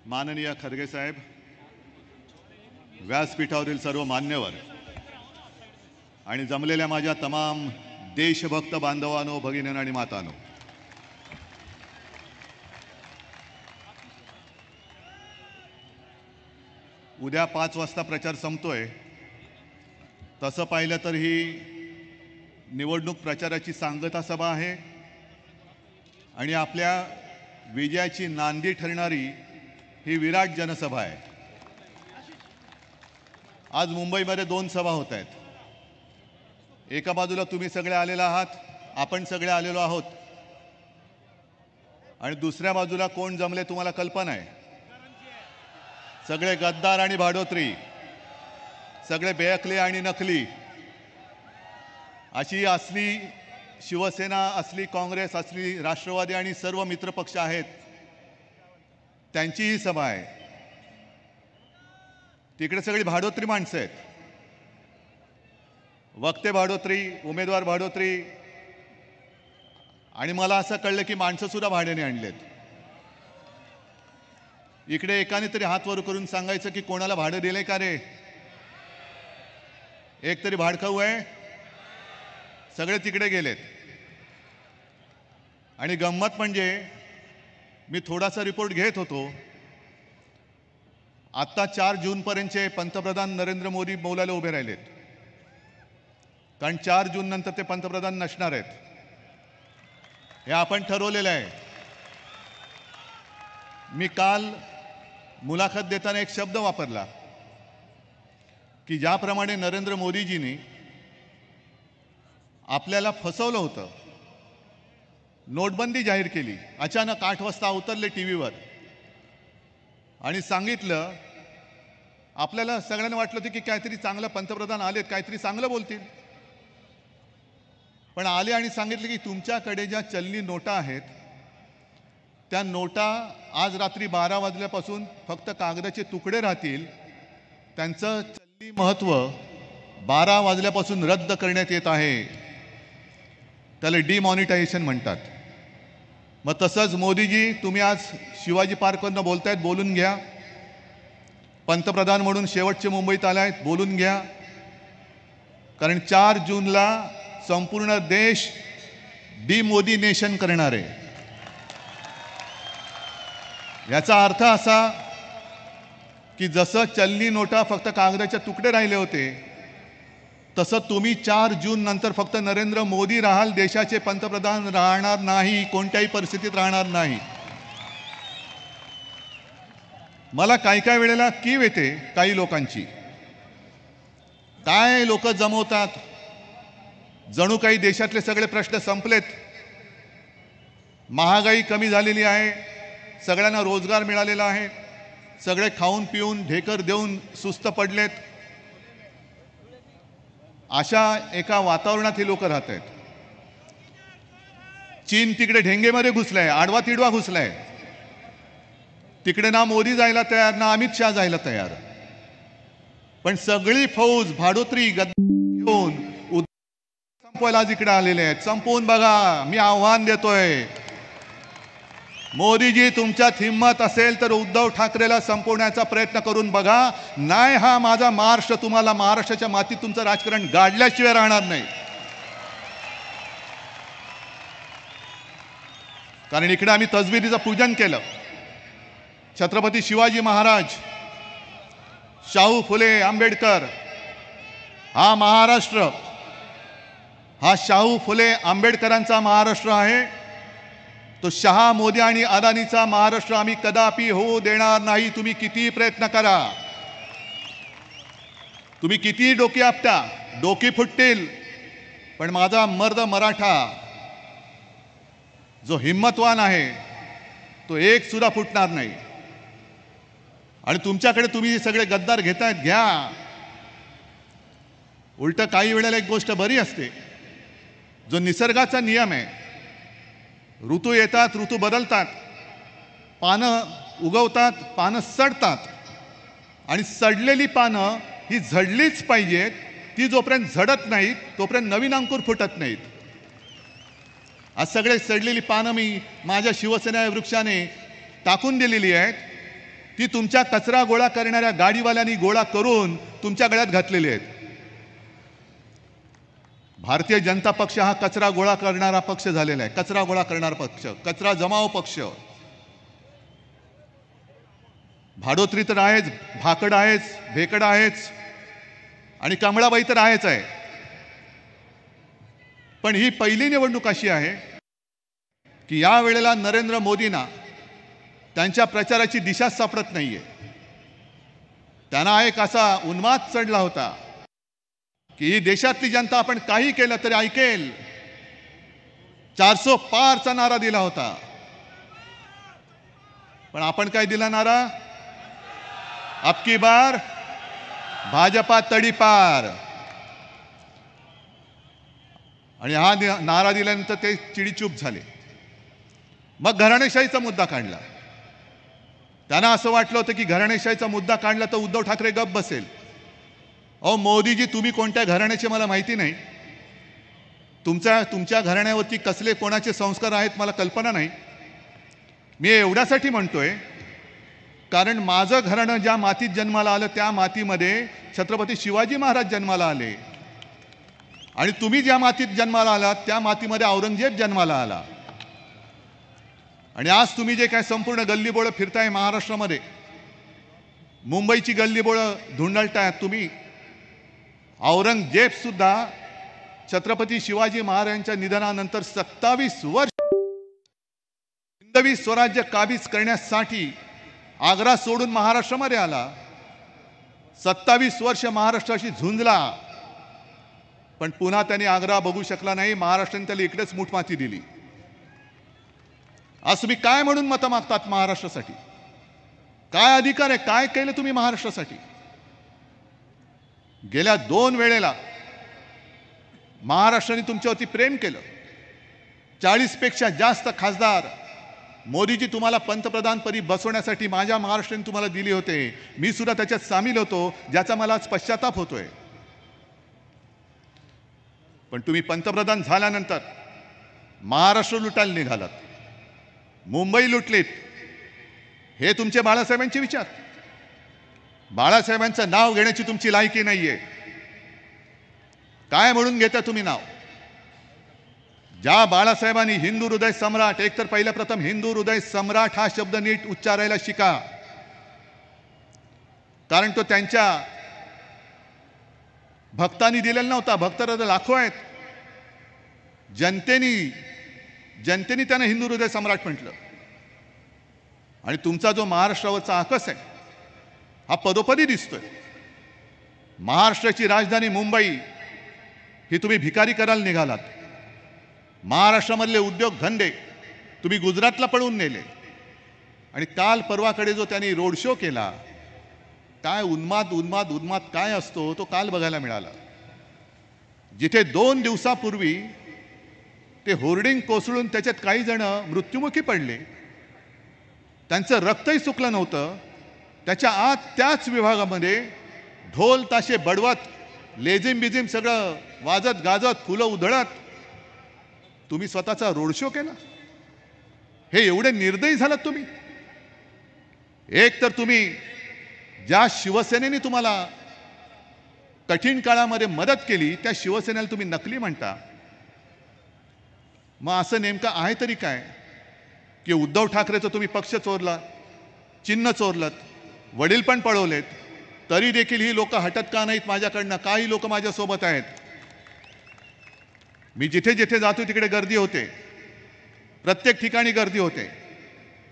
माननीय खरगे साहेब, व्यासपीठावरील सर्व मान्यवर आणि जमलेल्या माझ्या तमाम देशभक्त बांधवांनो, भगिनींनो आणि मातांनो, उद्या 5 वाजता प्रचार संपतोय. तसं पाहिलं तर ही निवडणूक प्रचाराची सांगता सभा आहे आणि आपल्या विजयाची नांदी ठरणारी ही विराट जनसभा आहे. आज मुंबईमध्ये 2 सभा होत आहेत. एका बाजूला तुम्ही सगळे आलेला आहात, आपण सगळे आलेलो आहोत, आणि दुसऱ्या बाजूला कोण जमले तुम्हाला कल्पना आहे. सगळे गद्दार आणि भाडोत्री, सगळे बेअकले आणि नकली, अशी असली शिवसेना, असली काँग्रेस, असली राष्ट्रवादी आणि सर्व मित्रपक्ष आहेत, त्यांची ही सभा आहे. तिकडे सगळी भाडोत्री माणसं आहेत. वक्ते भाडोत्री, उमेदवार भाडोत्री, आणि मला असं कळलं की माणसं सुद्धा भाड्याने आणलेत. इकडे एकाने तरी हात वर करून सांगायचं की कोणाला भाडं दिलंय का रे? एक तरी भाडखाऊ आहे. सगळे तिकडे गेलेत. आणि गंमत म्हणजे मी थोडासा रिपोर्ट घेत होतो. आता 4 जूनपर्यंतचे पंतप्रधान नरेंद्र मोदी बोलायला उभे राहिलेत, कारण 4 जून नंतर ते पंतप्रधान नसणार आहेत. हे आपण ठरवलेलं आहे. मी काल मुलाखत देताना एक शब्द वापरला की ज्याप्रमाणे नरेंद्र मोदीजींनी आपल्याला फसवलं होतं, नोटबंदी जाहीर केली, अचानक 8 वाजता उतरले टीव्हीवर आणि सांगितलं, आपल्याला सगळ्यांना वाटलं होतं की काहीतरी चांगलं पंतप्रधान आलेत, काहीतरी चांगलं बोलतील. पण आले आणि सांगितले की तुमच्याकडे ज्या चलनी नोटा आहेत त्या नोटा आज रात्री 12 वाजल्यापासून फक्त कागदाचे तुकडे राहतील. त्यांचं चलनी महत्त्व 12 वाजल्यापासून रद्द करण्यात येत आहे. त्याला डिमॉनिटायझेशन म्हणतात. मग तसंच मोदीजी, तुम्ही आज शिवाजी पार्कवरनं बोलतायत, बोलून घ्या. पंतप्रधान म्हणून शेवटचे मुंबईत आलायत, बोलून घ्या. कारण 4 जूनला संपूर्ण देश डिमोदीनेशन करणार आहे. याचा अर्थ असा की जसं चलनी नोटा फक्त कागदाचे तुकडे राहिले होते, तसं तुम्ही 4 जून नंतर फक्त नरेंद्र मोदी राहाल, देशाचे पंतप्रधान राहणार नाही, कोणत्याही परिस्थितीत राहणार नाही. मला काही वेळेला कीव येते काही लोकांची. काय लोक जमवतात, जणू काही देशातले सगळे प्रश्न संपलेत. महागाई कमी झालेली आहे, सगळ्यांना रोजगार मिळालेला आहे, सगळे खाऊन पिऊन ढेकर देऊन सुस्त पडलेत. अशा एका वातावरणात हे लोक राहत आहेत. चीन तिकडे ढेंगेमध्ये घुसलाय, आडवा तिडवा घुसलाय. तिकडे ना मोदी जायला तयार, ना अमित शहा जायला तयार. पण सगळी फौज भाडोत्री घेऊन संपवायला आज इकडे आलेले आहेत. संपवून बघा. मी आव्हान देतोय, मोदीजी, तुमच्यात हिम्मत असेल तर उद्धव ठाकरेला संपवण्याचा प्रयत्न करून बघा. नाही, हा माझा महाराष्ट्र तुम्हाला महाराष्ट्राच्या मातीत तुमचं राजकारण गाडल्याशिवाय राहणार नाही. कारण इकडे आम्ही तसबिरीचं पूजन केलं. छत्रपती शिवाजी महाराज, शाहू फुले आंबेडकर, हा महाराष्ट्र, हा शाहू फुले आंबेडकरांचा महाराष्ट्र आहे. तो शहा, मोदी आणि अदानीचा महाराष्ट्र आम्ही कदापि होऊ देणार नाही. तुम्ही किती प्रयत्न करा, तुम्ही किती डोकी आपटा, डोकी फुटतील, पण माझा मर्द मराठा जो हिम्मतवान आहे तो एक सुद्धा फुटणार नाही. आणि तुमच्याकडे तुम्ही सगळे गद्दार घेतायत, घ्या. उलट काही वेळेला एक गोष्ट बरी असते, जो निसर्गाचा नियम आहे. ऋतू येतात, ऋतू बदलतात, पानं उगवतात, पानं सडतात, आणि सडलेली पानं ही झडलीच पाहिजेत. ती जोपर्यंत झडत नाहीत तोपर्यंत नवीन अंकुर फुटत नाहीत. आज सगळे सडलेली पानं मी माझ्या शिवसेना वृक्षाने टाकून दिलेली आहेत. ती तुमच्या कचरा गोळा करणाऱ्या गाडीवाल्यांनी गोळा करून तुमच्या गळ्यात घातलेली आहेत. भारतीय जनता पक्ष हा कचरा गोळा करणारा पक्ष झालेला आहे. कचरा गोळा करणारा पक्ष, कचरा जमाव पक्ष. भाडोत्री तर आहेच, भाकड आहेच, भेकड आहेच आणि कमळाबाई तर आहेच आहे. पण ही पहिली निवडणूक अशी आहे की या वेळेला नरेंद्र मोदींना त्यांच्या प्रचाराची दिशा सापडत नाहीये. त्यांना एक असा उन्माद चढला होता की ही देशातली जनता आपण काही केलं तरी ऐकेल. 400 पारचा नारा दिला होता. पण आपण काय दिला नारा? अबकी बार भाजपा तडीपार. आणि हा नारा दिल्यानंतर ते चिडीचूप झाले. मग घराणेशाहीचा मुद्दा काढला. त्यांना असं वाटलं होतं की घराणेशाहीचा मुद्दा काढला तर उद्धव ठाकरे गप्प बसेल. अहो मोदीजी, तुम्ही कोणत्या घराण्याचे मला माहिती नाही. तुमच्या घराण्यावरती कसले कोणाचे संस्कार आहेत मला कल्पना नाही. मी एवढ्यासाठी म्हणतोय कारण माझं घराणं ज्या मातीत जन्माला आलं त्या मातीमध्ये छत्रपती शिवाजी महाराज जन्माला आले आणि तुम्ही ज्या मातीत जन्माला आलात त्या मातीमध्ये औरंगजेब जन्माला आला. आणि आज तुम्ही जे काय संपूर्ण गल्लीबोळं फिरताय महाराष्ट्रामध्ये, मुंबईची गल्लीबोळं धुंडळतायत तुम्ही, औरंगजेब सुद्धा छत्रपती शिवाजी महाराजांच्या निधनानंतर 27 वर्ष हिंदवी स्वराज्य काबीज करण्यासाठी आग्रा सोडून महाराष्ट्रामध्ये आला. 27 वर्ष महाराष्ट्राशी झुंजला, पण पुन्हा त्यांनी आग्रा बघू शकला नाही. महाराष्ट्राने त्याला इकडेच मूठमाती दिली. आज तुम्ही काय म्हणून मतं मागतात महाराष्ट्रासाठी? काय अधिकार आहे? काय केलं तुम्ही महाराष्ट्रासाठी? गेल्या 2 वेळेला महाराष्ट्राने तुमच्यावरती प्रेम केलं. 40 पेक्षा जास्त खासदार मोदीजी तुम्हाला पंतप्रधानपदी बसवण्यासाठी माझ्या महाराष्ट्राने तुम्हाला दिली होते. मी सुद्धा त्याच्यात सामील होतो, ज्याचा मला आज पश्चाताप होतोय. पण तुम्ही पंतप्रधान झाल्यानंतर महाराष्ट्र लुटायला निघालात, मुंबई लुटलीत. हे तुमचे बाळासाहेबांचे विचार. बाळासाहेबांचं नाव घेण्याची तुमची लायकी नाहीये. काय म्हणून घेता तुम्ही नाव? ज्या बाळासाहेबांनी हिंदू हृदय सम्राट, एकतर पहिल्या प्रथम हिंदू हृदय सम्राट हा शब्द नीट उच्चारायला शिका, कारण तो त्यांच्या भक्तांनी दिलेला नव्हता. भक्त लाखो आहेत. जनतेने त्यांना हिंदू हृदय सम्राट म्हटलं. आणि तुमचा जो महाराष्ट्रावरचा आकस आहे हा पदोपदी दिसतोय. महाराष्ट्राची राजधानी मुंबई ही तुम्ही भिकारी करायला निघालात. महाराष्ट्रामधले उद्योग धंदे तुम्ही गुजरातला पळवून नेले. आणि काल परवाकडे जो त्यांनी रोड शो केला, काय उन्माद उन्माद उन्माद काय असतो तो काल बघायला मिळाला. जिथे 2 दिवसापूर्वी ते होर्डिंग कोसळून त्याच्यात काही जण मृत्युमुखी पडले, त्यांचं रक्तही सुकलं नव्हतं, त्याच्या आत त्याच विभागामध्ये ढोल ताशे बडवत, लेझिम बिझिम सगळं वाजत गाजत, फुलं उधळत तुम्ही स्वतःचा रोड शो केला. हे एवढे निर्दयी झालात तुम्ही. एक तर तुम्ही ज्या शिवसेनेने तुम्हाला कठीण काळामध्ये मदत केली त्या शिवसेनेला तुम्ही नकली म्हणता. मग असं नेमकं आहे तरी काय की उद्धव ठाकरेचं तुम्ही पक्ष चोरला, चिन्ह चोरलत, वडील पण पळवलेत, तरी देखील ही लोक हटत का नाहीत माझ्याकडनं? काही लोक माझ्यासोबत आहेत. मी जिथे जिथे जातो तिकडे गर्दी होते, प्रत्येक ठिकाणी गर्दी होते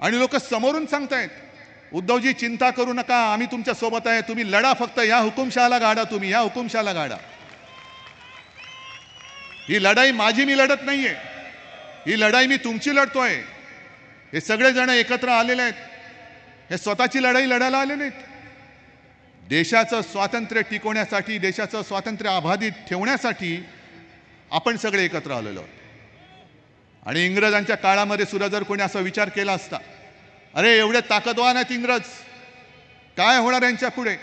आणि लोक समोरून सांगतायत उद्धवजी चिंता करू नका, आम्ही तुमच्या सोबत आहे, तुम्ही लढा, फक्त या हुकुमशहाला गाडा, तुम्ही या हुकुमशहाला गाडा. ही लढाई माझी मी लढत नाहीये, ही लढाई मी तुमची लढतोय. हे सगळे जण एकत्र आलेले आहेत, हे स्वतःची लढाई लढायला आले नाहीत. देशाचं स्वातंत्र्य टिकवण्यासाठी, देशाचं स्वातंत्र्य अबाधित ठेवण्यासाठी आपण सगळे एकत्र आलेलो आहोत. आणि इंग्रजांच्या काळामध्ये सुद्धा जर कोणी असा विचार केला असता, अरे एवढे ताकदवान आहेत इंग्रज, काय होणार यांच्या पुढे,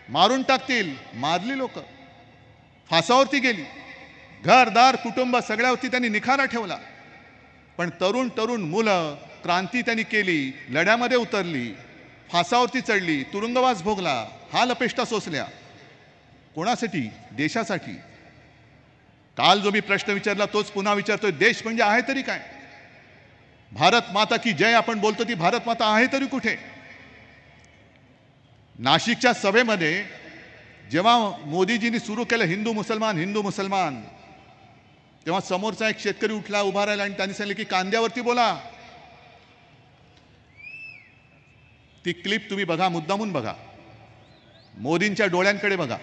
मारून टाकतील, मारली लोक, फासावरती गेली, घरदार कुटुंब सगळ्यावरती त्यांनी निखारा ठेवला. पण तरुण मुलं क्रांती त्यांनी केली, लढ्यामध्ये उतरली, फासावरती चढली, तुरुंगवास भोगला, हाल अपेष्टा सोसल्या. कोणासाठी? देशासाठी. काल जो मी प्रश्न विचारला तोच पुन्हा विचारतोय, देश म्हणजे आहे तरी काय? भारत माता की जय आपण बोलतो, ती भारत माता आहे तरी कुठे? नाशिकच्या सभेमध्ये जेव्हा मोदीजींनी सुरू केलं हिंदू मुसलमान हिंदू मुसलमान, तेव्हा समोरचा एक शेतकरी उठला, उभा राहिला आणि त्यांनी सांगितलं की कांद्यावरती बोला. ती क्लिप तुम्ही बघा, मुद्दामून बघा, मोदींच्या डोळ्यांकडे बघा.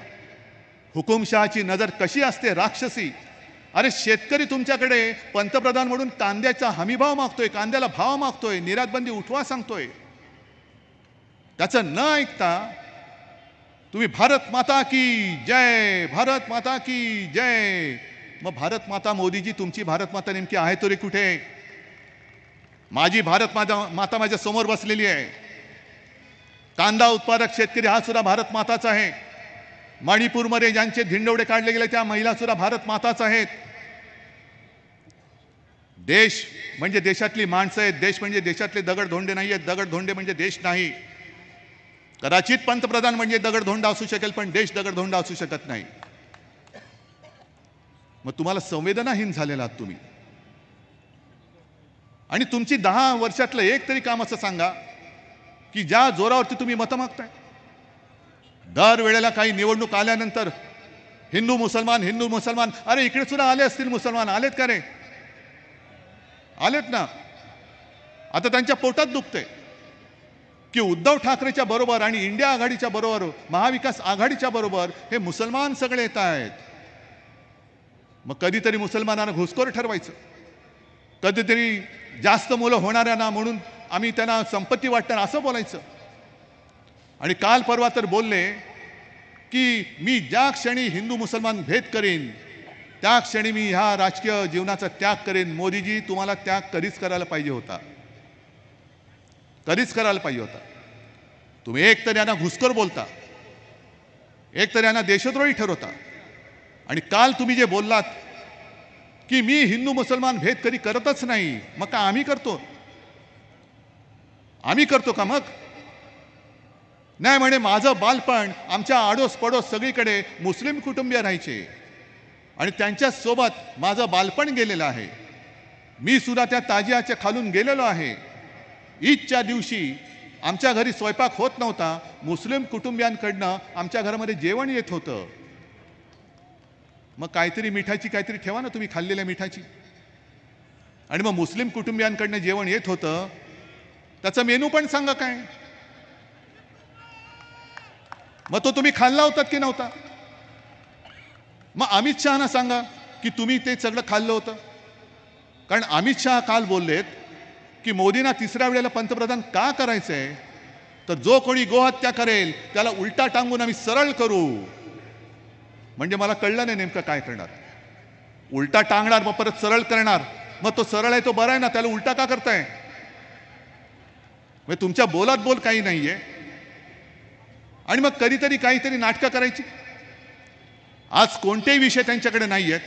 हुकुमशहाची नजर कशी असते, राक्षसी. अरे शेतकरी तुमच्याकडे पंतप्रधान म्हणून कांद्याचा हमीभाव मागतोय, कांद्याला भाव मागतोय, निर्यात बंदी उठवा सांगतोय. त्याचं न ऐकता तुम्ही भारत माता की जय, भारत माता की जय. मग भारत माता मोदीजी, तुमची भारत माता नेमकी आहे तरी कुठे? माझी भारत माता माझ्या समोर बसलेली आहे. कांदा उत्पादक शेतकरी हा सुद्धा भारत माताच आहे. मणिपूरमध्ये ज्यांचे धिंडवडे काढले गेले त्या महिला सुद्धा भारत माताच आहेत. देश म्हणजे देशातली माणसं आहेत, देश म्हणजे देशातले दगडधोंडे नाही आहेत. दगडधोंडे म्हणजे देश नाही. कदाचित पंतप्रधान म्हणजे दगडधोंडा असू शकेल, पण देश दगडधोंडा असू शकत नाही. मग तुम्हाला संवेदनाहीन झालेला आहात तुम्ही. आणि तुमची 10 वर्षातलं एक तरी काम असं सांगा की ज्या जोरावरती तुम्ही मतं मागताय. दर वेळेला काही निवडणूक आल्यानंतर हिंदू मुसलमान. अरे इकडे सुद्धा आले असतील मुसलमान, आलेत का रे? आलेत ना. आता त्यांच्या पोटात दुखते की उद्धव ठाकरेच्या बरोबर आणि इंडिया आघाडीच्या बरोबर, महाविकास आघाडीच्या बरोबर हे मुसलमान सगळे येत आहेत. मग कधीतरी मुसलमानांना घुसखोर ठरवायचं, कधीतरी जास्त मुलं होणाऱ्यांना म्हणून आम्ही त्यांना संपत्ती वाटणार असं बोलायचं. आणि काल परवा तर बोलले की मी ज्या क्षणी हिंदू मुसलमान भेद करेन त्या क्षणी मी ह्या राजकीय जीवनाचा त्याग करेन. मोदीजी, तुम्हाला त्याग कधीच करायला पाहिजे होता, कधीच करायला पाहिजे होता. तुम्ही एक तर यांना घुसखोर बोलता, एक तर यांना देशद्रोही ठरवता. आणि काल तुम्ही जे बोललात की मी हिंदू मुसलमान भेद कधी करतच नाही, मग का आम्ही करतो? आम्ही करतो का मग? नाही म्हणे माझं बालपण आमच्या आडोस पडोस सगळीकडे मुस्लिम कुटुंबीय राहायचे आणि त्यांच्या सोबत माझं बालपण गेलेलं आहे. मी सुद्धा त्या ताजियाच्या खालून गेलेलो आहे. ईदच्या दिवशी आमच्या घरी स्वयंपाक होत नव्हता, मुस्लिम कुटुंबियांकडनं आमच्या घरामध्ये जेवण येत होतं. मग काहीतरी मिठाची काहीतरी ठेवा ना तुम्ही, खाल्लेल्या मिठाची. आणि मग मुस्लिम कुटुंबियांकडनं जेवण येत होतं, त्याचा मेनू पण सांगा काय. मग तो तुम्ही खाल्ला होतात की नव्हता? मग अमित शहाना सांगा की तुम्ही ते सगळं खाल्लं होतं. कारण अमित शहा काल बोललेत की मोदींना तिसऱ्या वेळेला पंतप्रधान का करायचंय, तर जो कोणी गोहत्या करेल त्याला उलटा टांगून आम्ही सरळ करू. म्हणजे मला कळलं नाही नेमकं काय करणार. उलटा टांगणार मग परत सरळ करणार. मग तो सरळ आहे तो बरा आहे ना, त्याला उलटा का करताय? म्हणजे तुमच्या बोलात बोल काही नाहीये. आणि मग कधीतरी काहीतरी नाटकं करायची. आज कोणतेही विषय त्यांच्याकडे नाही आहेत.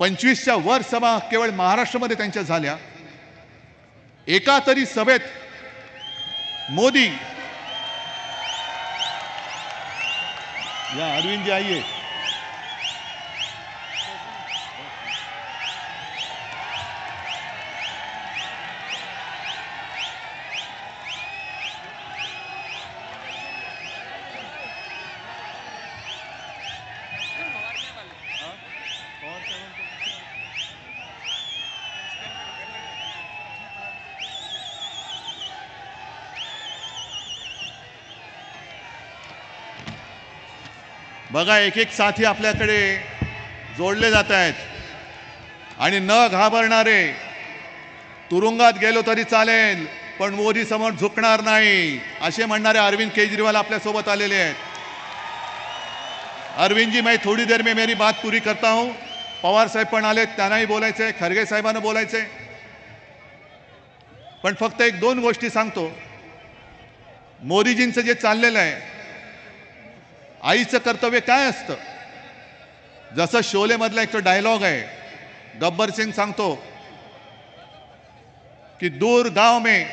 25च्या वर सभा केवळ महाराष्ट्रामध्ये त्यांच्या झाल्या. एका तरी सभेत मोदी, या अरविंद जी आइए, बघा एक एक साथी आपल्याकडे जोडले जात आहेत आणि न घाबरणारे. तुरुंगात गेलो तरी चालेल पण मोदी समोर झुकणार नाही असे म्हणणारे अरविंद केजरीवाल आपल्या सोबत आलेले आहेत. अरविंद जी, मैं थोड़ी देर में मेरी बात पूरी करता हूं. पवार साहेब पण आले, त्यांनाही बोलायचंय, खरगे साहेबांना बोलायचंय. पण फक्त एक दोन गोष्टी सांगतो. मोदीजींचं जे चाललेलं आहे, आईचं कर्तव्य काय असतं? जसं शोले मधला एक तो डायलॉग आहे, गब्बर सिंग सांगतो की दूर गांव में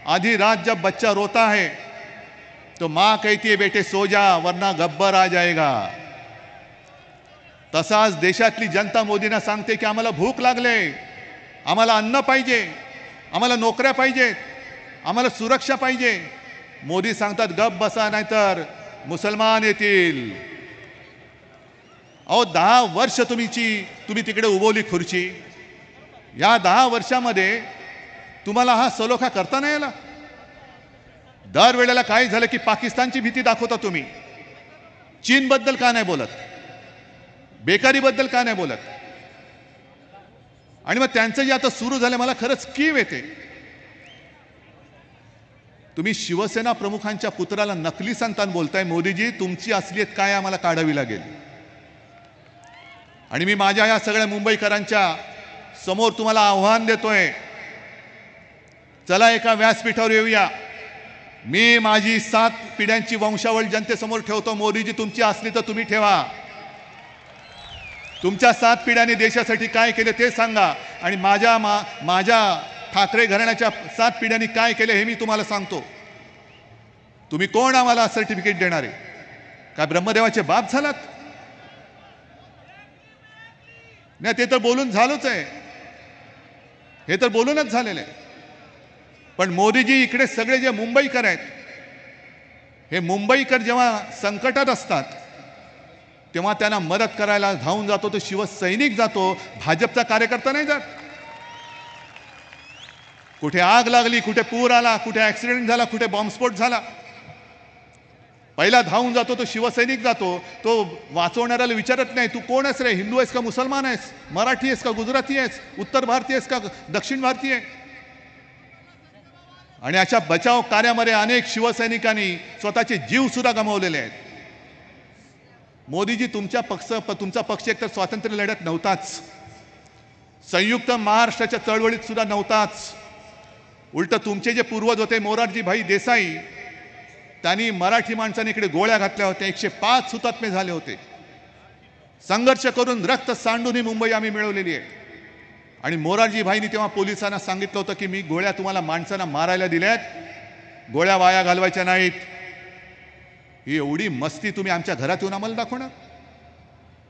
आधी रात जब बच्चा रोता है तो माँ कहती है बेटे सो जा वरना गब्बर आ जाएगा. तसाच देशातली जनता मोदींना सांगते की आम्हाला भूक लागले, आम्हाला अन्न पाहिजे, आम्हाला नोकऱ्या पाहिजेत, आम्हाला सुरक्षा पाहिजे. मोदी सांगतात गप बसा नाहीतर मुसलमान येतील. अहो 10 वर्ष तुम्ही तिकडे उभवली खुर्ची. या 10 वर्षामध्ये तुम्हाला हा सलोखा करता नाही आला. दरवेळेला काय झालं की पाकिस्तानची भीती दाखवता तुम्ही. चीनबद्दल का नाही बोलत, बेकारीबद्दल का नाही बोलत. आणि मग त्यांचं जे आता सुरू झालं मला खरंच कीव येते. तुम्ही शिवसेना प्रमुखांच्या पुत्राला नकली संतान बोलताय. मोदीजी तुमची असलियत काय आम्हाला काढावी लागेल. आणि मी माझ्या या सगळ्या मुंबईकरांच्या समोर तुम्हाला आव्हान देतोय, चला एका व्यासपीठावर येऊया. मी माझी 7 पिढ्यांची वंशावळ जनतेसमोर ठेवतो. मोदीजी तुमची असली तर तुम्ही ठेवा. तुमच्या 7 पिढ्यांनी देशासाठी काय केले ते सांगा. आणि माझ्या ठाकरे घराण्याच्या 7 पिढ्यांनी काय केले हे मी तुम्हाला सांगतो. तुम्ही कोण आम्हाला सर्टिफिकेट देणारे? काय ब्रह्मदेवाचे बाप झालात? नाही, ते तर बोलून झालोच आहे. हे तर बोलूनच झालेलं आहे. पण मोदीजी इकडे सगळे जे मुंबईकर आहेत, हे मुंबईकर जेव्हा संकटात असतात तेव्हा त्यांना मदत करायला धावून जातो तो शिवसैनिक जातो, भाजपचा कार्यकर्ता नाही जात. कुठे आग लागली, कुठे पूर आला, कुठे ऍक्सिडेंट झाला, कुठे बॉम्बस्फोट झाला, पहिला धावून जातो तो शिवसैनिक जातो. तो वाचवणाऱ्याला विचारत नाही तू कोण आहेस रे, हिंदू आहेस का मुसलमान आहेस, मराठी आहेस का गुजराती आहेस, उत्तर भारतीय आहेस का दक्षिण भारतीय. आणि अशा बचाव कार्यामध्ये अनेक शिवसैनिकांनी स्वतःचे जीव सुद्धा गमावलेले आहेत. मोदीजी तुमचा पक्ष एकतर स्वातंत्र्य लढ्यात नव्हताच, संयुक्त महाराष्ट्राच्या चळवळीत सुद्धा नव्हताच. उलट तुमचे जे पूर्वज होते मोरारजी भाई देसाई, त्यांनी मराठी माणसाने इकडे गोळ्या घातल्या होत्या. 105 हुतात्मे झाले होते. संघर्ष करून रक्त सांडून ही मुंबई आम्ही मिळवलेली आहे. आणि मोरारजी भाईंनी तेव्हा पोलिसांना सांगितलं होतं की मी गोळ्या तुम्हाला माणसांना मारायला दिल्यात, गोळ्या वाया घालवायच्या नाहीत. ही एवढी मस्ती तुम्ही आमच्या घरात येऊन आम्हाला दाखवणार?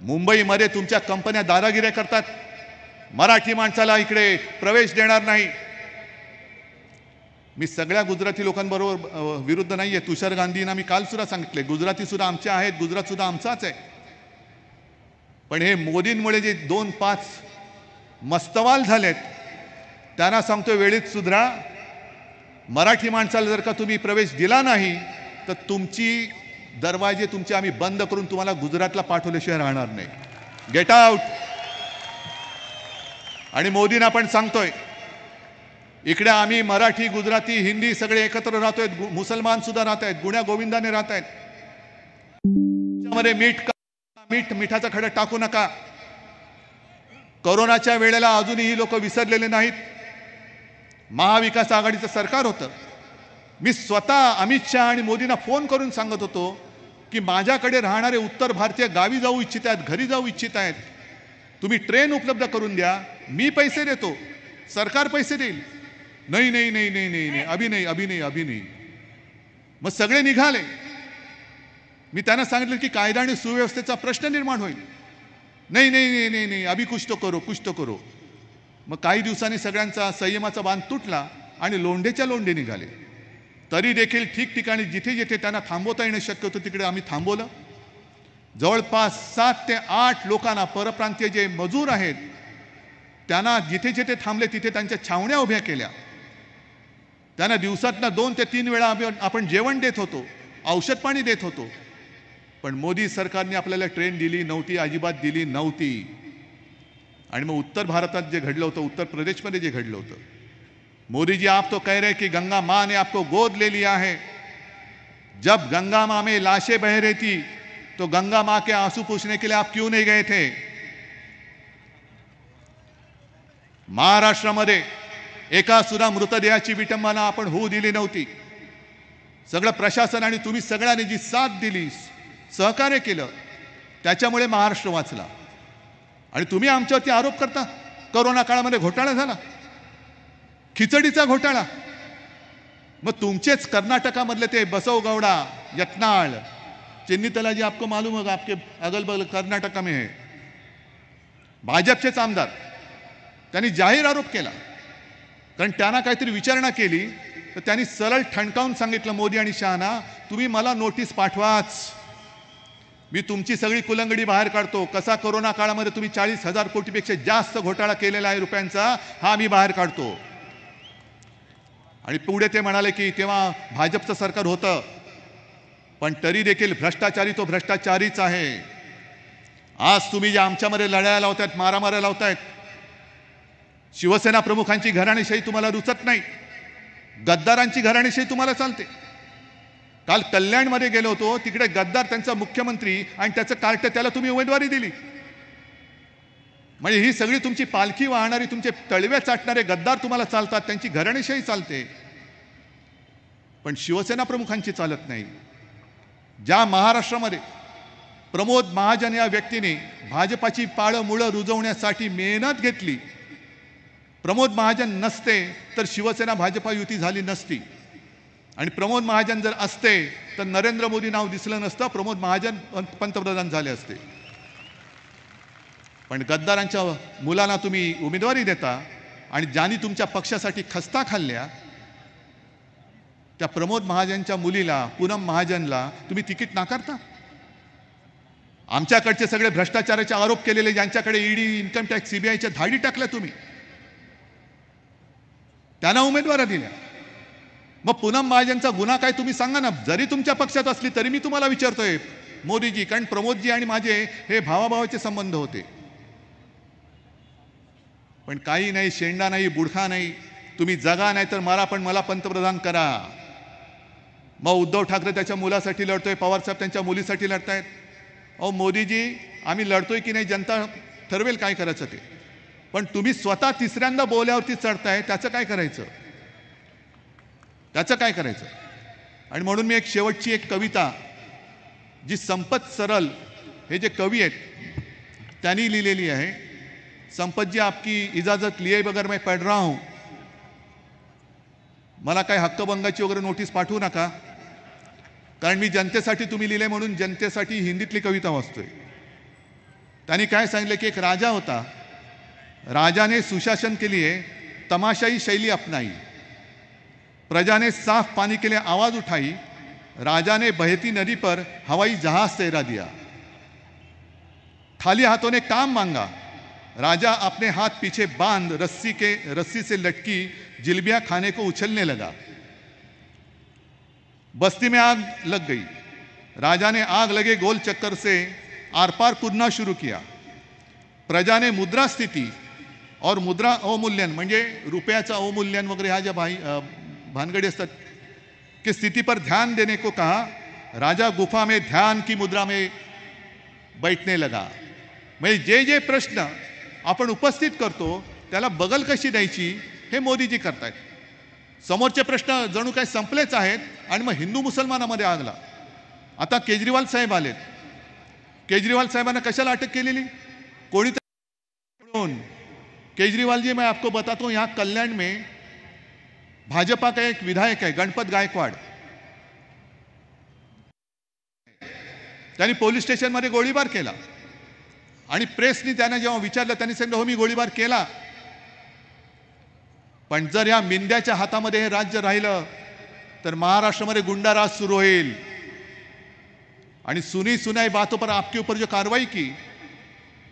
मुंबईमध्ये तुमच्या कंपन्या दादागिऱ्या करतात, मराठी माणसाला इकडे प्रवेश देणार नाही. मी सगळ्या गुजराती लोकांबरोबर विरुद्ध नाहीये. तुषार गांधींना मी काल सुद्धा सांगितले गुजराती सुद्धा आमचे आहेत, गुजरात सुद्धा आमचाच आहे. पण हे मोदींमुळे जे 2-5 मस्तवाल झालेत त्यांना सांगतो वेळीत सुधरा. मराठी माणसाला जर का तुम्ही प्रवेश दिला नाही तर तुमची दरवाजे तुमचे आम्ही बंद करून तुम्हाला गुजरातला पाठवल्याशिवाय राहणार नाही. Get out. आणि मोदींना पण सांगतोय इकडे आम्ही मराठी गुजराती हिंदी सगळे एकत्र राहतोय, मुसलमान सुद्धा राहत आहेत, गुण्या गोविंदाने राहत आहेत. मीठ मिठाचा खडा टाकू नका. कोरोनाच्या वेळेला अजूनही लोक विसरलेले नाहीत. महाविकास आघाडीचं सरकार होतं. मी स्वतः अमित शहा आणि मोदींना फोन करून सांगत होतो की माझ्याकडे राहणारे उत्तर भारतीय गावी जाऊ इच्छित आहेत, घरी जाऊ इच्छित आहेत, तुम्ही ट्रेन उपलब्ध करून द्या, मी पैसे देतो, सरकार पैसे देईल. नाही नाही नाही नाही नाही नाही अभी नाही अभी नाही अभी नाही. मग सगळे निघाले. मी त्यांना सांगितलं की कायदा आणि सुव्यवस्थेचा प्रश्न निर्माण होईल. नाही नाही नाही नाही नाही अभी कुछ तो करो कुछ तो करो. मग काही दिवसांनी सगळ्यांचा संयमाचा बांध तुटला आणि लोंढेच्या लोंढे निघाले. तरी देखील ठिकठिकाणी जिथे जिथे त्यांना थांबवता येणं शक्य होतं तिकडे आम्ही थांबवलं. जवळपास 7 ते 8 लोकांना, परप्रांतीय जे मजूर आहेत त्यांना जिथे जिथे थांबले तिथे त्यांच्या छावण्या उभ्या केल्या. त्यांना दिवसातनं 2 ते 3 वेळा आपण जेवण देत होतो, औषध पाणी देत होतो. पण मोदी सरकारने आपल्याला ट्रेन दिली नव्हती, अजिबात दिली नव्हती. आणि मग उत्तर भारतात जे घडलं होतं, उत्तर प्रदेशमध्ये जे घडलं होतं, मोदी जी आप तो कह रहे कि गंगा माँ ने आपको गोद ले लिया है. जब गंगा माँ में लाशें बह रही थी तो गंगा माँ के आंसू पूछने के लिए आप क्यों नहीं गए थे? महाराष्ट्रामध्ये एका सुद्धा मृतदेहाची विटंबना आपण होऊ दिली नव्हती. सगळं प्रशासन आणि तुम्ही सगळ्यांनी जी साथ दिली, सहकार्य केलं, त्याच्यामुळे महाराष्ट्र वाचला. आणि तुम्ही आमच्यावरती आरोप करता कोरोना काळामध्ये घोटाळा झाला, खिचडीचा घोटाळा. मग तुमचेच कर्नाटकामधले ते बसवगौडा, यत्नाळ, चेन्नीतला जी आपको मालूम होगा, आपके अगल बगल कर्नाटका में है, भाजपचेच आमदार, त्यांनी जाहीर आरोप केला. कारण त्यांना काहीतरी विचारणा केली तर त्यांनी सरळ ठणकावून सांगितलं मोदी आणि शहाना, तुम्ही मला नोटीस पाठवाच, मी तुमची सगळी कुलंगडी बाहेर काढतो. कसा कोरोना काळामध्ये तुम्ही 40,000 कोटीपेक्षा जास्त घोटाळा केलेला आहे रुपयांचा, हा मी बाहेर काढतो. आणि पुढे ते म्हणाले की तेव्हा भाजपचं सरकार होतं, पण तरी देखील भ्रष्टाचारी तो भ्रष्टाचारीच आहे. आज तुम्ही जे आमच्यामध्ये लढाया लावतायत, मारामाऱ्या लावतायत, शिवसेना प्रमुखांची घराणेशाही तुम्हाला रुचत नाही, गद्दारांची घराणेशाही तुम्हाला चालते. काल कल्याणमध्ये गेलो होतो, तिकडे गद्दार त्यांचा मुख्यमंत्री आणि त्याचं कार्ट, त्याला तुम्ही उमेदवारी दिली. म्हणजे ही सगळी तुमची पालखी वाहणारी, तुमचे तळवे चाटणारे गद्दार तुम्हाला चालतात, त्यांची घराणेशाही चालते, पण शिवसेना प्रमुखांची चालत नाही. ज्या महाराष्ट्रामध्ये प्रमोद महाजन या व्यक्तीने भाजपाची पाळं मुळं रुजवण्यासाठी मेहनत घेतली, प्रमोद महाजन नसते तर शिवसेना भाजपा युती झाली नसती. आणि प्रमोद महाजन जर असते तर नरेंद्र मोदी नाव दिसलं नसतं, प्रमोद महाजन पंतप्रधान झाले असते. पण गद्दारांच्या मुलांना तुम्ही उमेदवारी देता आणि ज्यांनी तुमच्या पक्षासाठी खस्ता खाल्ल्या त्या प्रमोद महाजनच्या मुलीला, पूनम महाजनला तुम्ही तिकीट नाकारता. आमच्याकडचे सगळे भ्रष्टाचाराचे आरोप केलेले ज्यांच्याकडे ईडी, इन्कम टॅक्स, सीबीआयच्या धाडी टाकल्या तुम्ही, त्यांना उमेदवारी दिल्या. मग पूनम महाजनचा गुन्हा काय तुम्ही सांगा ना. जरी तुमच्या पक्षात असली तरी मी तुम्हाला विचारतोय मोदीजी, कारण प्रमोदजी आणि माझे हे भावाभावाचे संबंध होते. पण काही नाही, शेंडा नाही, बुडखा नाही, तुम्ही जगा नाही तर मारा, पण मला पंतप्रधान करा. मग उद्धव ठाकरे त्याच्या मुलासाठी लढतोय, पवारसाहेब त्यांच्या मुलीसाठी लढतायत. अहो मोदीजी, आम्ही लढतोय की नाही जनता ठरवेल काय करायचं ते, पण तुम्ही स्वतः तिसऱ्यांदा बोल्यावरती चढताय, त्याचं काय करायचं, त्याचं काय करायचं. आणि म्हणून मी एक शेवटची एक कविता जी संपत सरल हे जे कवी आहेत त्यांनी लिहिलेली आहे. संपत जी, आपकी इजाजत लिए बगैर मैं पढ़ रहा हूं, मला काय हक्कभंगाची वगैरे नोटीस पाठवू नका, कारण मी जनतेसाठी तुम्ही लिहिले म्हणून जनतेसाठी हिंदीतली कविता वाचतोय. त्यांनी काय सांगितलं की एक राजा होता, राजा ने सुशासन के लिए तमाशाई शैली अपनाई, प्रजा ने साफ पानी के लिए आवाज उठाई, राजा ने बहती नदी पर हवाई जहाज तैरा दिया, खाली हाथों ने काम मांगा, राजा अपने हाथ पीछे बांध रस्सी से लटकी जिलेबियां खाने को उछलने लगा, बस्ती में आग लग गई, राजा ने आग लगे गोल चक्कर से आर पार कूदना शुरू किया, प्रजा ने मुद्रा स्थिति और मुद्रा अवमूल्यन, म्हणजे रुपयाचं अवमूल्यन वगैरे ह्या ज्या भानगडी असतात की स्थिति पर ध्यान देने को कहा, राजा गुफा में ध्यान की मुद्रा में बैठने लगा. म्हणजे जे जे प्रश्न आपण उपस्थित करतो त्याला बगल कशी द्यायची हे मोदीजी करतायत. समोरचे प्रश्न जणू काय संपलेच आहेत आणि मग हिंदू मुसलमानामध्ये आगला. आता केजरीवाल साहेब आलेत. केजरीवाल साहेबांना कशाला अटक केलेली, कोणीतरी. केजरीवाल जी, मैं आपको बताता हूं, यहाँ कल्याण में भाजपा का एक विधायक है गणपत गायकवाड, त्यांनी पोलीस स्टेशनमध्ये गोळीबार केला आणि प्रेसनी त्यांना जेव्हा विचारलं त्यांनी सांगितलं हो मी गोळीबार केला. पण जर या मिंद्याच्या हातामध्ये हे राज्य राहिलं तर महाराष्ट्रामध्ये गुंडाराज सुरू होईल. आणि सुनी सुनाई बातों पर आपके ऊपर जो कार्रवाई की,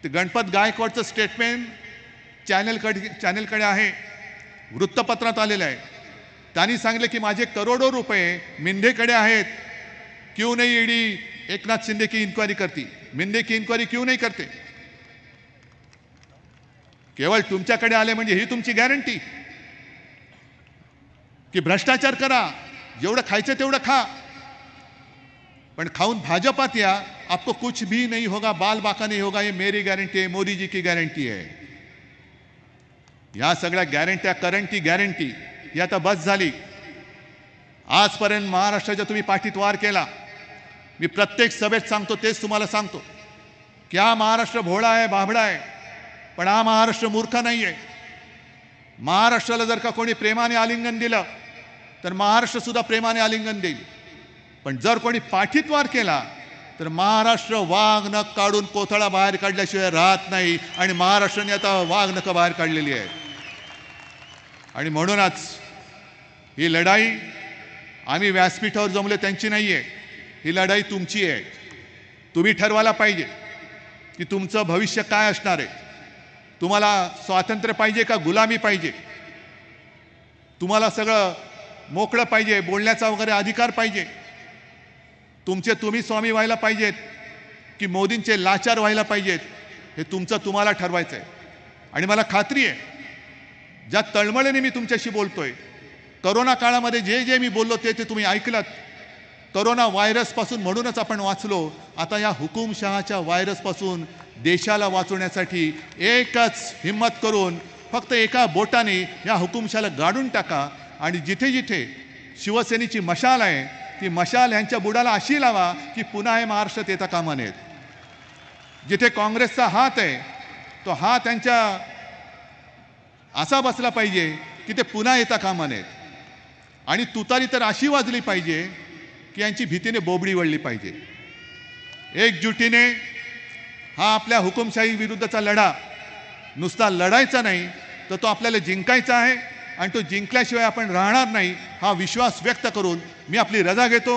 ते गणपत गायकवाडचं स्टेटमेंट चॅनलकडे आहे, वृत्तपत्रात आलेलं आहे. त्यांनी सांगितलं की माझे करोडो रुपये मिंदेकडे आहेत, क्यों नहीं ईडी एकनाथ शिंदे की इंक्वायरी करती, मिंदे की इंक्वायरी क्यों नहीं करते. केवळ तुमच्याकडे आले म्हणजे ही तुमची गॅरंटी की भ्रष्टाचार करा, जेवढं खायचं तेवढं खा, पण खाऊन भाजपात या, आपको कुछ भी नहीं होगा, बाल बाका नहीं होगा, ये मेरी गारंटी है, मोदी जी की गारंटी है. या सगळ्या गॅरंट्या, करंटी गॅरंटी ही आता बस झाली. आजपर्यंत महाराष्ट्राच्या तुम्ही पाठीत वार केला. मी प्रत्येक सभेत सांगतो तेच तुम्हाला सांगतो की हा महाराष्ट्र भोळा आहे, बाभळा आहे, पण हा महाराष्ट्र मूर्ख नाही आहे. महाराष्ट्राला जर का कोणी प्रेमाने आलिंगन दिलं तर महाराष्ट्र सुद्धा प्रेमाने आलिंगन देईल. पण जर कोणी पाठीतवार केला तर महाराष्ट्र वाघ नख काढून कोथळा बाहेर काढल्याशिवाय राहत नाही. आणि महाराष्ट्राने आता वाघ नख बाहेर काढलेली आहे. आणि म्हणूनच ही लढाई आम्ही व्यासपीठावर जमले त्यांची नाही आहे, ही लढाई तुमची आहे. तुम्ही ठरवायला पाहिजे की तुमचं भविष्य काय असणार आहे. तुम्हाला स्वातंत्र्य पाहिजे का गुलामी पाहिजे. तुम्हाला सगळं मोकळं पाहिजे, बोलण्याचा वगैरे अधिकार पाहिजे. तुमचे तुम्ही स्वामी व्हायला पाहिजेत की मोदींचे लाचार व्हायला पाहिजेत, हे तुमचं तुम्हाला ठरवायचं आहे. आणि मला खात्री आहे ज्या तळमळीने मी तुमच्याशी बोलतोय, करोना काळामध्ये जे जे मी बोललो ते तुम्ही ऐकलत. करोना व्हायरसपासून म्हणूनच आपण वाचलो. आता या हुकुमशहाच्या व्हायरसपासून देशाला वाचवण्यासाठी एकच हिम्मत करून फक्त एका बोटाने या हुकुमशहाला गाडून टाका. आणि जिथे जिथे शिवसेनेची मशाल आहे ती मशाल यांच्या बुडाला अशी लावा की पुन्हा हे महाराष्ट्रात येता कामा नयेत. जिथे काँग्रेसचा हात आहे तो हात त्यांच्या असा बसला पाहिजे की ते पुन्हा येता कामा नयेत. आणि तुतारी तर अशी वाजली पाहिजे की यांची भीतीने बोबडी वळली पाहिजे. एकजुटीने हा आपल्या हुकुमशाही विरुद्धचा लढा नुसता लढायचा नाही तर तो आपल्याला जिंकायचा आहे. आणि तो जिंकल्याशिवाय आपण राहणार नाही हा विश्वास व्यक्त करून मी आपली रजा घेतो.